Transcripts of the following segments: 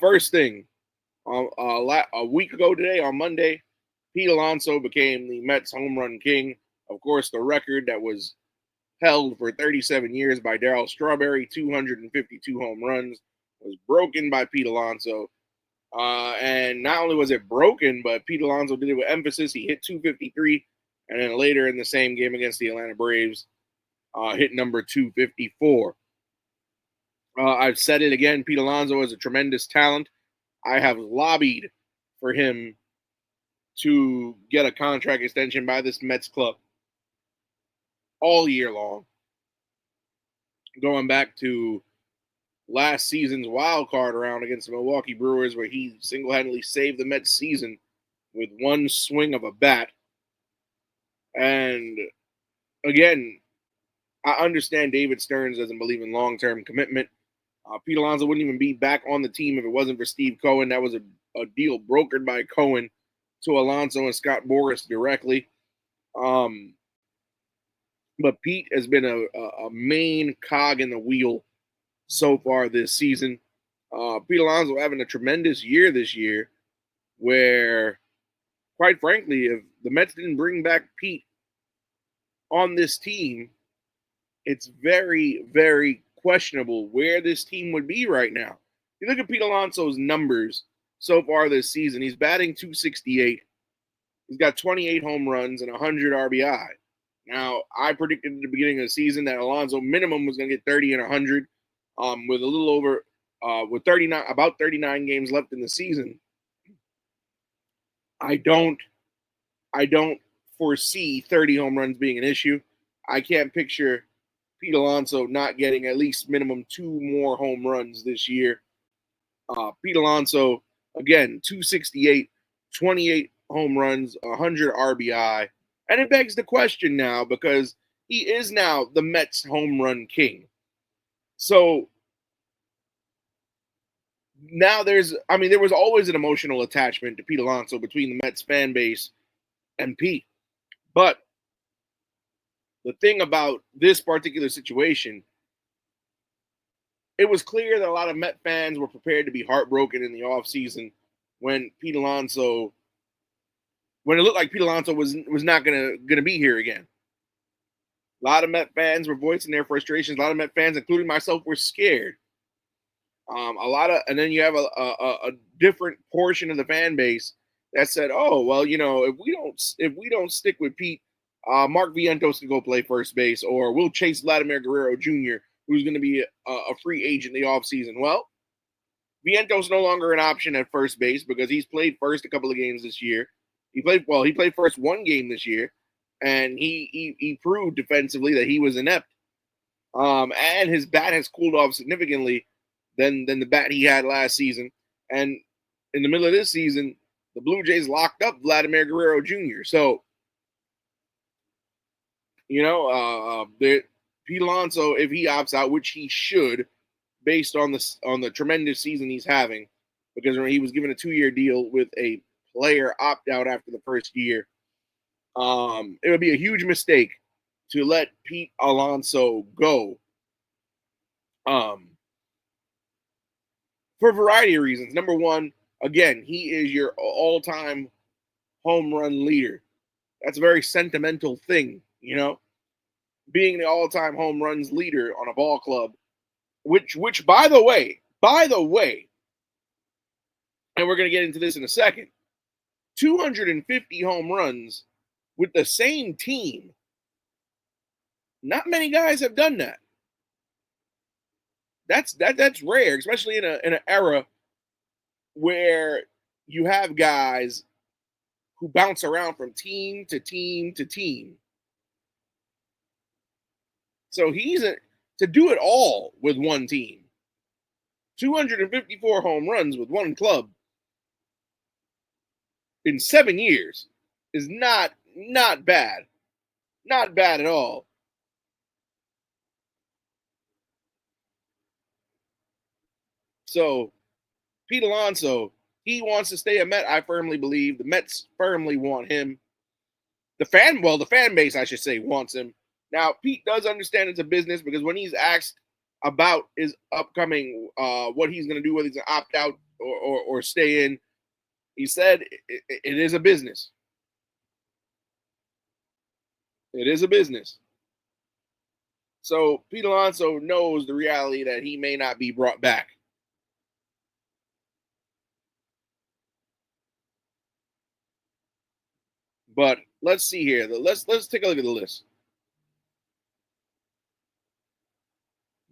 First thing, a week ago today on Monday, Pete Alonso became the Mets home run king. Of course, the record that was held for 37 years by Darryl Strawberry, 252 home runs, was broken by Pete Alonso. And not only was it broken, but Pete Alonso did it with emphasis. He hit 253, and then later in the same game against the Atlanta Braves, hit number 254. I've said it again. Pete Alonso is a tremendous talent. I have lobbied for him to get a contract extension by this Mets club all year long. Going back to last season's wild card round against the Milwaukee Brewers, where he single-handedly saved the Mets season with one swing of a bat. And again, I understand David Stearns doesn't believe in long-term commitment. Pete Alonso wouldn't even be back on the team if it wasn't for Steve Cohen. That was a deal brokered by Cohen to Alonso and Scott Boras directly. But Pete has been a main cog in the wheel so far this season. Pete Alonso having a tremendous year this year, where, quite frankly, if the Mets didn't bring back Pete on this team, it's very, very questionable where this team would be right now. You look at Pete Alonso's numbers so far this season. He's batting .268. He's got 28 home runs and 100 RBI. Now, I predicted at the beginning of the season that Alonso minimum was going to get 30 and 100, with a little over, with about 39 games left in the season. I don't foresee 30 home runs being an issue. I can't picture Pete Alonso not getting at least minimum 2 more home runs this year. Pete Alonso, again, 268, 28 home runs, 100 RBI. And it begs the question now, because he is now the Mets home run king. So now there was always an emotional attachment to Pete Alonso between the Mets fan base and Pete. But the thing about this particular situation, it was clear that a lot of Met fans were prepared to be heartbroken in the offseason when it looked like Pete Alonso was not gonna be here again. A lot of Met fans were voicing their frustrations. A lot of Met fans, including myself, were scared. And then you have a different portion of the fan base that said, "Oh, well, if we don't stick with Pete, Mark Vientos can go play first base, or we'll chase Vladimir Guerrero Jr., who's going to be a free agent in the offseason." Well, Vientos no longer an option at first base because he's played first a couple of games this year. He played first one game this year, and he proved defensively that he was inept. And his bat has cooled off significantly than the bat he had last season. And in the middle of this season, the Blue Jays locked up Vladimir Guerrero Jr. So, Pete Alonso, if he opts out, which he should, based on the tremendous season he's having, because he was given a 2-year deal with a player opt out after the first year, it would be a huge mistake to let Pete Alonso go. For a variety of reasons. Number one, again, he is your all-time home run leader. That's a very sentimental thing, being the all-time home runs leader on a ball club, which by the way, and we're going to get into this in a second, 250 home runs with the same team. Not many guys have done that. That's rare, especially in an era where you have guys who bounce around from team to team to team. So to do it all with one team. 254 home runs with one club in 7 years is not bad. Not bad at all. So, Pete Alonso, he wants to stay a Met, I firmly believe. The Mets firmly want him. The fan base, I should say, wants him. Now, Pete does understand it's a business, because when he's asked about his upcoming, what he's going to do, whether he's going to opt out or stay in. He said it is a business. It is a business. So Pete Alonso knows the reality that he may not be brought back. But let's see here. Let's take a look at the list.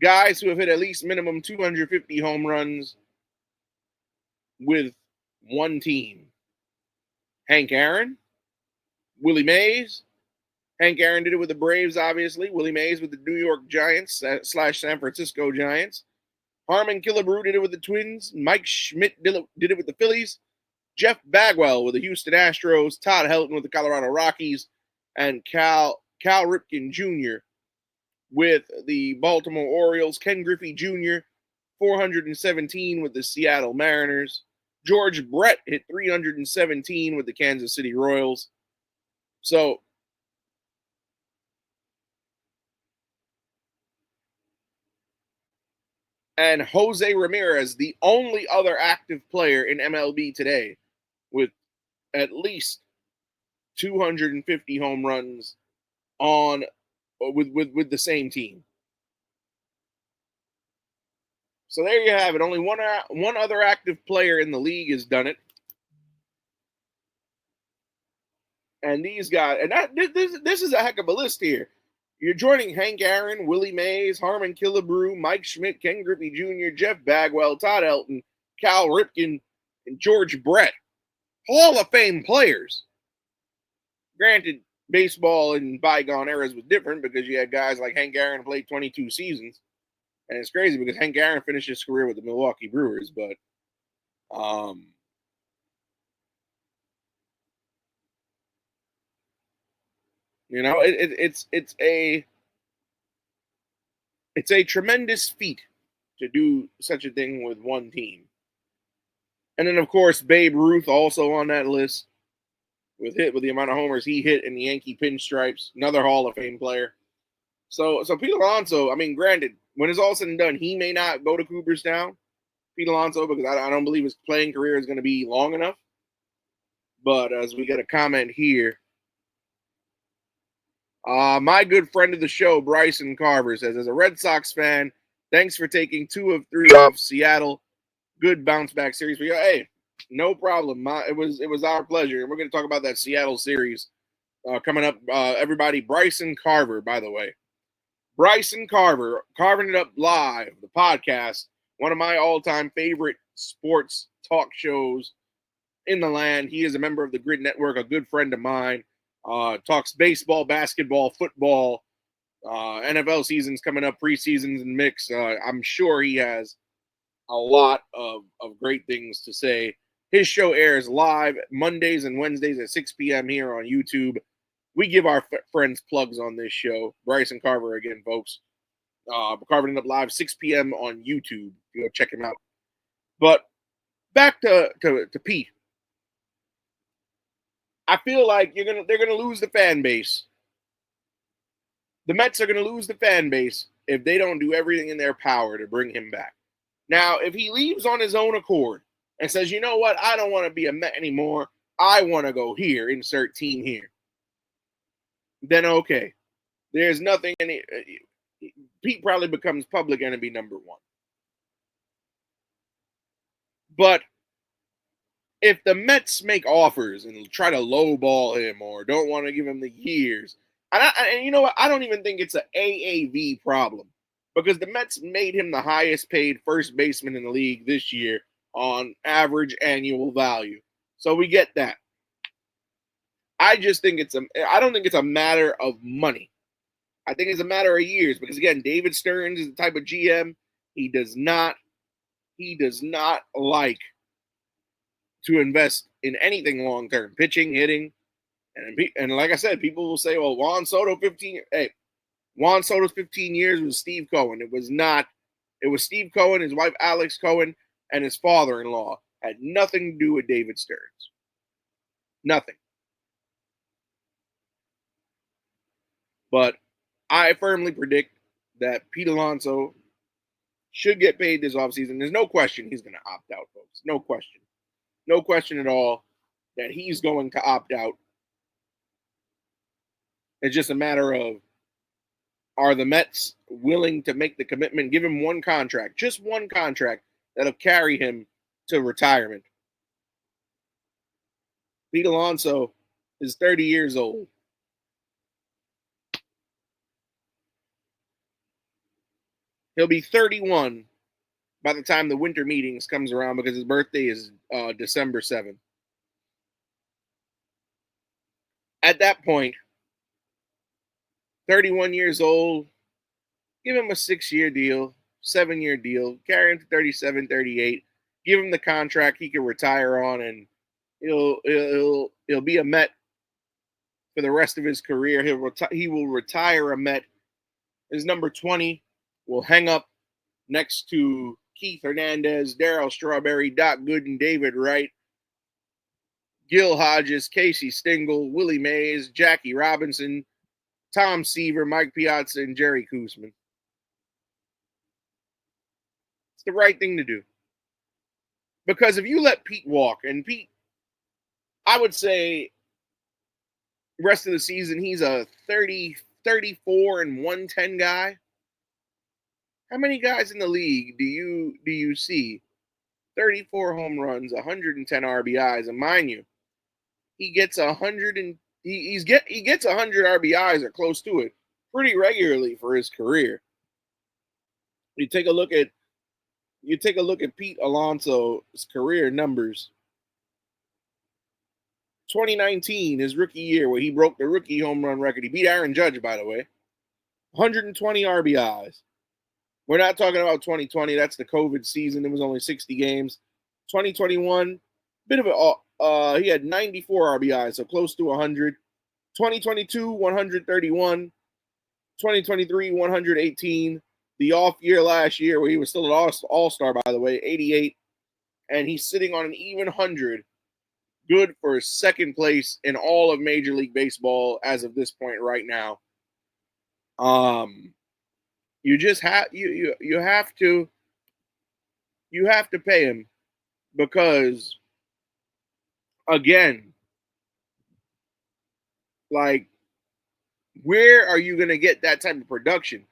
Guys who have hit at least minimum 250 home runs with one team. Hank Aaron, Willie Mays. Hank Aaron did it with the Braves, obviously. Willie Mays with the New York Giants / San Francisco Giants. Harmon Killebrew did it with the Twins. Mike Schmidt did it with the Phillies. Jeff Bagwell with the Houston Astros. Todd Helton with the Colorado Rockies. And Cal Ripken Jr. with the Baltimore Orioles. Ken Griffey Jr., 417 with the Seattle Mariners. George Brett hit 317 with the Kansas City Royals. So, and Jose Ramirez, the only other active player in MLB today with at least 250 home runs on with the same team. So there you have it. Only one other active player in the league has done it, and these guys. And this is a heck of a list here. You're joining Hank Aaron, Willie Mays, Harmon Killebrew, Mike Schmidt, Ken Griffey Jr., Jeff Bagwell, Todd Helton, Cal Ripken, and George Brett. Hall of Fame players. Granted, baseball in bygone eras was different because you had guys like Hank Aaron played 22 seasons. And it's crazy because Hank Aaron finished his career with the Milwaukee Brewers, but you know, it's a tremendous feat to do such a thing with one team. And then of course Babe Ruth also on that list with the amount of homers he hit in the Yankee pinstripes, another Hall of Fame player. So Pete Alonso, I mean, granted, when it's all said and done, he may not go to Cooperstown, Pete Alonso, because I don't believe his playing career is going to be long enough. But as we get a comment here, my good friend of the show, Bryson Carver, says, as a Red Sox fan, thanks for taking 2 of 3 off Seattle. Good bounce back series for you. Hey, no problem. It was our pleasure. And we're going to talk about that Seattle series coming up. Everybody, Bryson Carver, by the way. Bryson Carver, Carving It Up Live, the podcast, one of my all-time favorite sports talk shows in the land. He is a member of the Grid Network, a good friend of mine. Talks baseball, basketball, football, NFL seasons coming up, preseasons and mix. I'm sure he has a lot of great things to say. His show airs live Mondays and Wednesdays at 6 p.m. here on YouTube. We give our friends plugs on this show. Bryson Carver again, folks. Carving It Up Live, 6 p.m. on YouTube. You go check him out. But back to Pete. I feel like they're gonna lose the fan base. The Mets are gonna lose the fan base if they don't do everything in their power to bring him back. Now, if he leaves on his own accord and says, you know what, I don't want to be a Met anymore, I want to go here, insert team here, then okay. There's nothing any. Pete probably becomes public enemy number 1. But if the Mets make offers and try to lowball him or don't want to give him the years, and you know what? I don't even think it's an AAV problem because the Mets made him the highest paid first baseman in the league this year on average annual value. So we get that. I just think I don't think it's a matter of money. I think it's a matter of years because again, David Stearns is the type of GM he does not like to invest in anything long term, pitching, hitting, and like I said, people will say, "Well, Juan Soto 15." Hey, Juan Soto's 15 years was Steve Cohen. It was not. It was Steve Cohen, his wife Alex Cohen, and his father-in-law. Had nothing to do with David Stearns. Nothing. But I firmly predict that Pete Alonso should get paid this offseason. There's no question he's going to opt out, folks. No question. No question at all that he's going to opt out. It's just a matter of, are the Mets willing to make the commitment, give him one contract, just one contract that'll carry him to retirement? Pete Alonso is 30 years old. He'll be 31 by the time the winter meetings comes around because his birthday is December 7th. At that point, 31 years old, give him a 6-year deal, 7-year deal, carry him to 37, 38, give him the contract he can retire on, and he'll be a Met for the rest of his career. He will retire a Met. His number 20 will hang up next to Keith Hernandez, Darryl Strawberry, Doc Gooden, David Wright, Gil Hodges, Casey Stengel, Willie Mays, Jackie Robinson, Tom Seaver, Mike Piazza, and Jerry Koosman. It's the right thing to do. Because if you let Pete walk, and Pete, I would say rest of the season, he's a 34 and 110 guy. How many guys in the league do you see 34 home runs, 110 RBIs, and mind you, he gets 100 and he gets 100 RBIs or close to it pretty regularly for his career. You take a look at Pete Alonso's career numbers. 2019, his rookie year, where he broke the rookie home run record. He beat Aaron Judge, by the way. 120 RBIs. We're not talking about 2020. That's the COVID season. It was only 60 games. 2021, bit of a he had 94 RBIs, so close to 100. 2022, 131. 2023, 118. The off year last year, where he was still an all-star, by the way, 88. And he's sitting on an even 100. Good for second place in all of Major League Baseball as of this point right now. You just have you have to pay him because, again, like, where are you going to get that type of production?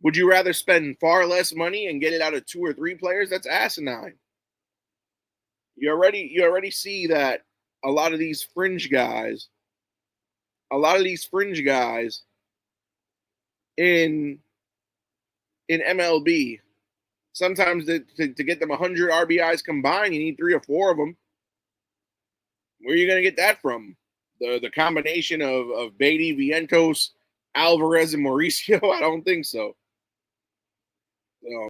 Would you rather spend far less money and get it out of 2 or 3 players? That's asinine. You already see that a lot of these fringe guys in MLB, sometimes to get them 100 RBIs combined, you need 3 or 4 of them. Where are you going to get that from? The combination of Beatty, Vientos, Alvarez, and Mauricio? I don't think so.